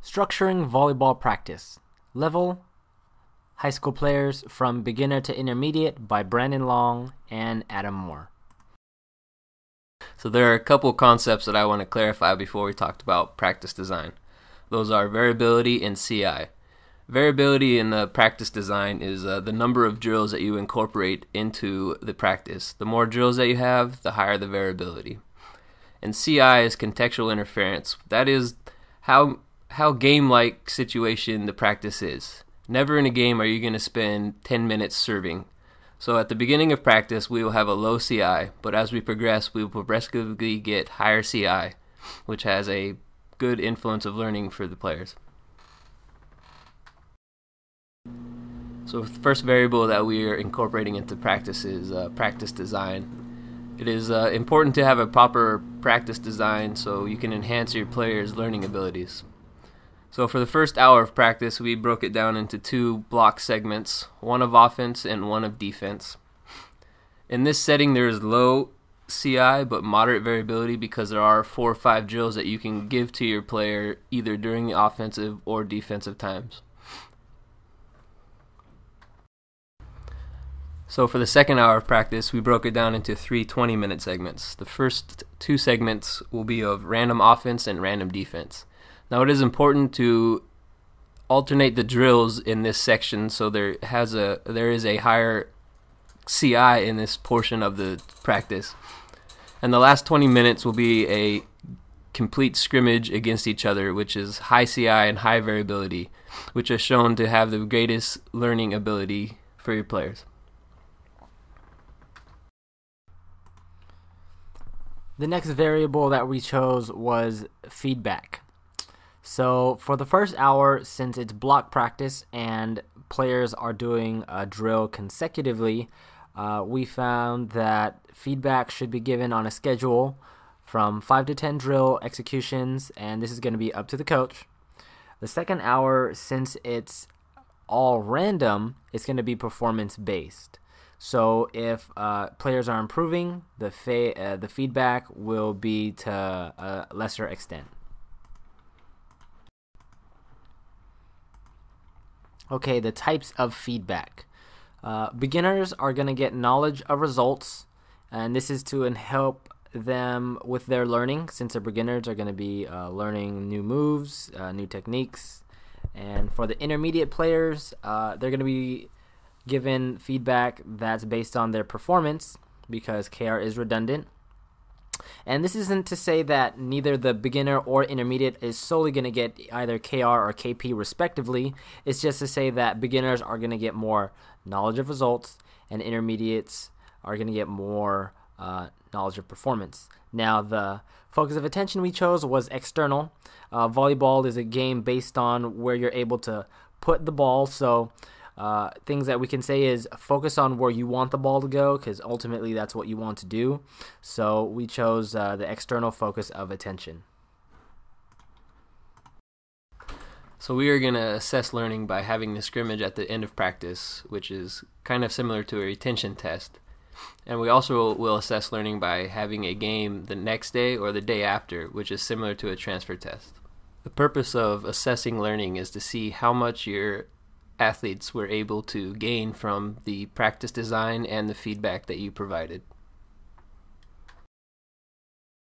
Structuring volleyball practice. Level, high school players from beginner to intermediate by Brandon Long and Adam Moore. So there are a couple concepts that I want to clarify before we talked about practice design. Those are variability and CI. Variability in the practice design is the number of drills that you incorporate into the practice. The more drills that you have, the higher the variability. And CI is contextual interference. That is how game-like situation the practice is. Never in a game are you going to spend 10 minutes serving. So at the beginning of practice, we will have a low CI, but as we progress, we will progressively get higher CI, which has a good influence of learning for the players. So the first variable that we are incorporating into practice is practice design. It is important to have a proper practice design so you can enhance your players' learning abilities. So for the first hour of practice, we broke it down into two block segments, one of offense and one of defense. In this setting, there is low CI but moderate variability because there are 4 or 5 drills that you can give to your player either during the offensive or defensive times. So for the second hour of practice, we broke it down into 3 20-minute segments. The first 2 segments will be of random offense and random defense. Now it is important to alternate the drills in this section so there is a higher CI in this portion of the practice. And the last 20 minutes will be a complete scrimmage against each other, which is high CI and high variability, which is shown to have the greatest learning ability for your players. The next variable that we chose was feedback. So for the first hour, since it's block practice and players are doing a drill consecutively, we found that feedback should be given on a schedule from 5 to 10 drill executions, and this is going to be up to the coach. The second hour, since it's all random, it's going to be performance based. So if players are improving, the feedback will be to a lesser extent. Okay, the types of feedback. Beginners are going to get knowledge of results, and this is to help them with their learning, since the beginners are going to be learning new moves, new techniques. And for the intermediate players, they're going to be given feedback that's based on their performance because KR is redundant. And this isn't to say that neither the beginner or intermediate is solely going to get either KR or KP respectively. It's just to say that beginners are going to get more knowledge of results and intermediates are going to get more knowledge of performance. Now, the focus of attention we chose was external. Volleyball is a game based on where you're able to put the ball. So things that we can say is focus on where you want the ball to go, because ultimately that's what you want to do. So we chose the external focus of attention. So we are going to assess learning by having the scrimmage at the end of practice, which is kind of similar to a retention test. And we also will assess learning by having a game the next day or the day after, which is similar to a transfer test. The purpose of assessing learning is to see how much your athletes were able to gain from the practice design and the feedback that you provided.